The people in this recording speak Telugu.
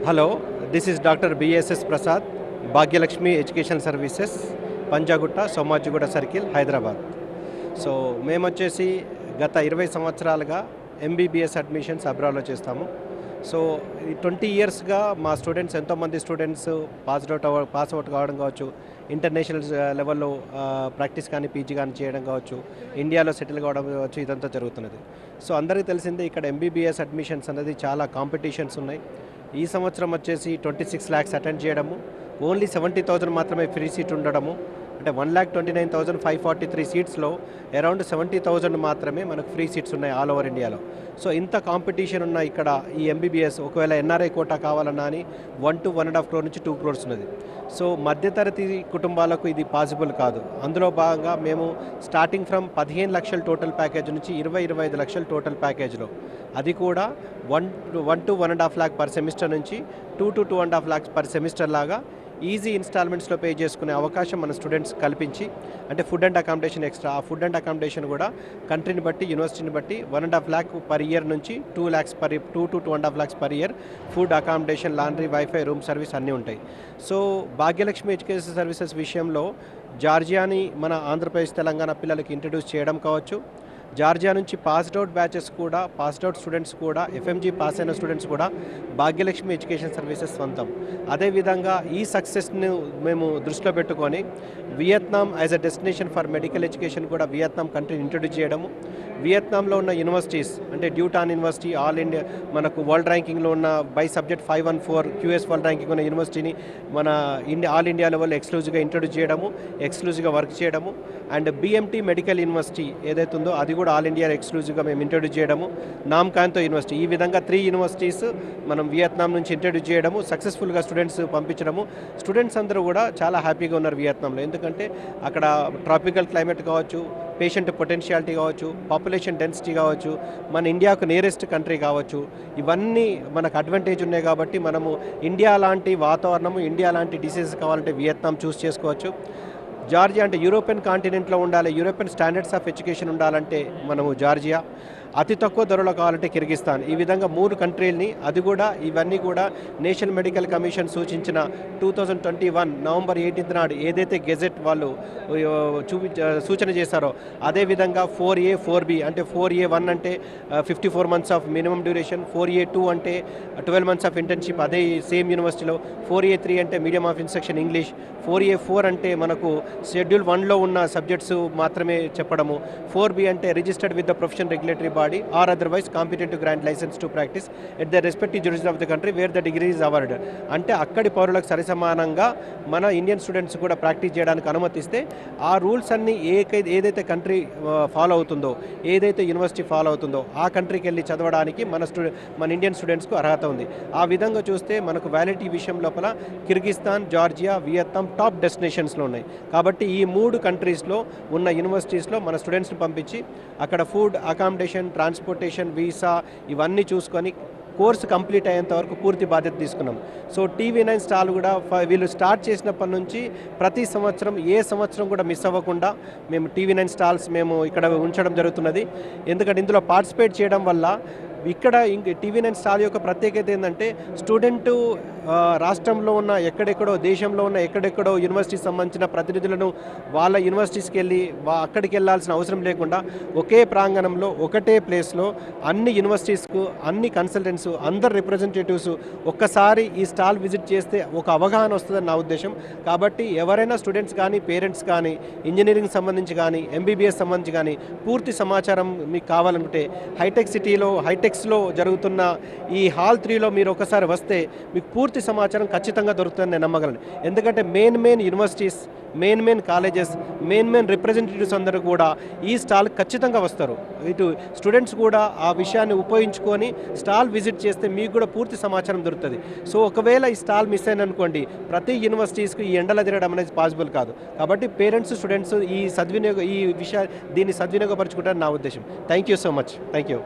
Hello, this is Dr. BSS Prasad, Bhagyalakshmi Education Services, Panjagutta Somajiguda circle Hyderabad. So మేము వచ్చేసి గత 20 సంవత్సరాలుగా ఎంబీబీఎస్ అడ్మిషన్స్ అబ్రాడ్లో చేస్తాము. సో ఈ 20 ఇయర్స్గా మా స్టూడెంట్స్ ఎంతోమంది స్టూడెంట్స్ పాస్ అవుట్ కావడం కావచ్చు, ఇంటర్నేషనల్ లెవెల్లో ప్రాక్టీస్ కానీ పీజీ కానీ చేయడం కావచ్చు, ఇండియాలో సెటిల్ కావడం కావచ్చు, ఇదంతా జరుగుతున్నది. సో అందరికీ తెలిసిందే ఇక్కడ ఎంబీబీఎస్ అడ్మిషన్స్ అనేది చాలా కాంపిటీషన్స్ ఉన్నాయి. ఈ సంవత్సరం వచ్చేసి 26 lakhs అటెండ్ చేయడము, ఓన్లీ 70,000 మాత్రమే ఫ్రీ సీట్ ఉండడము, అంటే 1,29,543 సీట్స్లో అరౌండ్ 70,000 మాత్రమే మనకు ఫ్రీ సీట్స్ ఉన్నాయి ఆల్ ఓవర్ ఇండియాలో. సో ఇంత కాంపిటీషన్ ఉన్న ఇక్కడ ఈ ఎంబీబీఎస్ ఒకవేళ ఎన్ఆర్ఐ కోటా కావాలన్నా అని 1 to 1.5 crore నుంచి 2 crores ఉన్నది. సో మధ్యతరగతి కుటుంబాలకు ఇది పాసిబుల్ కాదు. అందులో భాగంగా మేము స్టార్టింగ్ ఫ్రమ్ 15 లక్షల టోటల్ ప్యాకేజ్ నుంచి 20-25 లక్షల టోటల్ ప్యాకేజ్లో, అది కూడా 1 to 1.5 lakh పర్ సెమిస్టర్ నుంచి 2 to 2.5 lakhs పర్ సెమిస్టర్ లాగా ఈజీ ఇన్స్టాల్మెంట్స్లో పే చేసుకునే అవకాశం మన స్టూడెంట్స్ కల్పించి, అంటే ఫుడ్ అండ్ అకామిడేషన్ ఎక్స్ట్రా, ఆ ఫుడ్ అండ్ అకామిడేషన్ కూడా కంట్రీని బట్టి యూనివర్సిటీని బట్టి 1.5 lakh పర్ ఇయర్ నుంచి 2 to 2.5 lakhs per year food, accommodation, laundry, wifi, room service అన్నీ ఉంటాయి. సో భాగ్యలక్ష్మి ఎడ్యుకేషన్ సర్వీసెస్ విషయంలో జార్జియాని మన ఆంధ్రప్రదేశ్, తెలంగాణ పిల్లలకి ఇంట్రడ్యూస్ చేయడం కావచ్చు, జార్జియా నుంచి పాస్డ్ అవుట్ స్టూడెంట్స్ కూడా ఎఫ్ఎంజీ పాస్ అయిన స్టూడెంట్స్ కూడా భాగ్యలక్ష్మి ఎడ్యుకేషన్ సర్వీసెస్ సొంతం. అదేవిధంగా ఈ సక్సెస్ని మేము దృష్టిలో పెట్టుకొని Vietnam as a destination for medical education కూడా వియత్నాం కంట్రీని ఇంట్రడ్యూస్ చేయడము, వియత్నాంలో ఉన్న యూనివర్సిటీస్ అంటే డ్యూటాన్ యూనివర్సిటీ ఆల్ ఇండియా మనకు వరల్డ్ ర్యాంకింగ్లో ఉన్న by subject 514 QS world ranking ఉన్న యూనివర్సిటీని మన ఆల్ ఇండియా లెవెల్ ఎక్స్క్లూజివ్గా ఇంట్రడ్యూస్ చేయడము, ఎక్స్క్లూజివ్గా వర్క్ చేయడము, అండ్ బిఎంటీ మెడికల్ యూనివర్సిటీ ఏదైతే ఉందో అది కూడా ఆల్ ఇండియా ఎక్స్క్లూజివ్గా మేము ఇంట్రడ్యూస్ చేయడము, నామ్కాంతో యూనివర్సిటీ, ఈ విధంగా 3 యూనివర్సిటీస్ మనం వియత్నాం నుంచి ఇంట్రడ్యూస్ చేయడము, సక్సెస్ఫుల్గా స్టూడెంట్స్ పంపించడము. స్టూడెంట్స్ అందరూ కూడా చాలా హ్యాపీగా ఉన్నారు వియత్నాంలో, ఎందుకంటే అక్కడ ట్రాపికల్ క్లైమేట్ కావచ్చు, పేషెంట్ పొటెన్షియాలిటీ కావచ్చు, పాపులేషన్ డెన్సిటీ కావచ్చు, మన ఇండియాకు నియరెస్ట్ కంట్రీ కావచ్చు, ఇవన్నీ మనకు అడ్వాంటేజ్ ఉన్నాయి. కాబట్టి మనము ఇండియా లాంటి వాతావరణము, ఇండియా లాంటి డిసీజెస్ కావాలంటే వియత్నాం చూస్ చేసుకోవచ్చు. జార్జియా అంటే యూరోపియన్ కాంటినెంట్లో ఉండాలి, యూరోపియన్ స్టాండర్డ్స్ ఆఫ్ ఎడ్యుకేషన్ ఉండాలంటే మనము జార్జియా, అతి తక్కువ ధరలో కావాలంటే కిర్గిస్తాన్, ఈ విధంగా 3 కంట్రీలని, అది కూడా ఇవన్నీ కూడా నేషనల్ మెడికల్ కమిషన్ సూచించిన 2021 నవంబర్ 18 నాడు ఏదైతే గెజెట్ వాళ్ళు సూచన చేశారో అదేవిధంగా 4A 4B అంటే 4A1 అంటే 54 months of minimum duration, 4A2 అంటే 12 months ఆఫ్ ఇంటర్న్షిప్ అదే సేమ్ యూనివర్సిటీలో, 4A3 అంటే medium of instruction English, 4A4 అంటే మనకు షెడ్యూల్ 1లో ఉన్న సబ్జెక్ట్స్ మాత్రమే చెప్పడము, 4B అంటే registered with the profession regulatory body or otherwise competent to grant license to practice at the respective jurisdiction of the country where the degree is awarded. అంటే అక్కడి పౌరులకు సరిసమానంగా మన ఇండియన్ స్టూడెంట్స్ కూడా ప్రాక్టీస్ చేయడానికి అనుమతిస్తే ఆ రూల్స్ అన్నీ ఏదైతే కంట్రీ ఫాలో అవుతుందో, ఏదైతే యూనివర్సిటీ ఫాలో అవుతుందో ఆ కంట్రీకి వెళ్ళి చదవడానికి మన ఇండియన్ స్టూడెంట్స్కు అర్హత ఉంది. ఆ విధంగా చూస్తే మనకు వ్యాలిడిటీ విషయం లోపల కిర్గిస్తాన్, జార్జియా, వియత్నాం టాప్ డెస్టినేషన్స్లో ఉన్నాయి. కాబట్టి ఈ 3 కంట్రీస్లో ఉన్న యూనివర్సిటీస్లో మన స్టూడెంట్స్ని పంపించి అక్కడ ఫుడ్, అకామిడేషన్, ట్రాన్స్పోర్టేషన్, వీసా ఇవన్నీ చూసుకొని కోర్సు కంప్లీట్ అయ్యేంత వరకు పూర్తి బాధ్యత తీసుకున్నాం. సో TV9 స్టాల్ కూడా వీళ్ళు స్టార్ట్ చేసినప్పటి నుంచి ప్రతి సంవత్సరం ఏ సంవత్సరం కూడా మిస్ అవ్వకుండా మేము TV9 స్టాల్స్ మేము ఇక్కడ ఉంచడం జరుగుతున్నది. ఎందుకంటే ఇందులో పార్టిసిపేట్ చేయడం వల్ల ఇక్కడ TV9 స్టాల్ యొక్క ప్రత్యేకత ఏంటంటే స్టూడెంటు రాష్ట్రంలో ఉన్న ఎక్కడెక్కడో, దేశంలో ఉన్న ఎక్కడెక్కడో యూనివర్సిటీకి సంబంధించిన ప్రతినిధులను వాళ్ళ యూనివర్సిటీస్కి వెళ్ళి అక్కడికి వెళ్ళాల్సిన అవసరం లేకుండా ఒకే ప్రాంగణంలో ఒకటే ప్లేస్లో అన్ని యూనివర్సిటీస్కు, అన్ని కన్సల్టెంట్స్, అందరు రిప్రజెంటేటివ్స్ ఒక్కసారి ఈ స్టాల్ విజిట్ చేస్తే ఒక అవగాహన వస్తుందని నా ఉద్దేశం. కాబట్టి ఎవరైనా స్టూడెంట్స్ కానీ, పేరెంట్స్ కానీ, ఇంజనీరింగ్ సంబంధించి కానీ, MBBS సంబంధించి కానీ పూర్తి సమాచారం మీకు కావాలనుకుంటే హైటెక్ సిటీలో హైటెక్స్లో జరుగుతున్న ఈ హాల్ 3లో మీరు ఒకసారి వస్తే మీకు పూర్తి సమాచారం ఖచ్చితంగా దొరుకుతుందని నేను నమ్మగలను. ఎందుకంటే main universities, main colleges, main representatives అందరూ కూడా ఈ స్టాల్ ఖచ్చితంగా వస్తారు. ఇటు స్టూడెంట్స్ కూడా ఆ విషయాన్ని ఉపయోగించుకొని స్టాల్ విజిట్ చేస్తే మీకు కూడా పూర్తి సమాచారం దొరుకుతుంది. సో ఒకవేళ ఈ స్టాల్ మిస్ అయిన అనుకోండి, ప్రతి యూనివర్సిటీస్కి ఈ ఎండలో తిరగడం అనేది పాసిబుల్ కాదు. కాబట్టి పేరెంట్స్, స్టూడెంట్స్ దీన్ని సద్వినియోగపరచుకుంటారని నా ఉద్దేశం. Thank you so much. Thank you.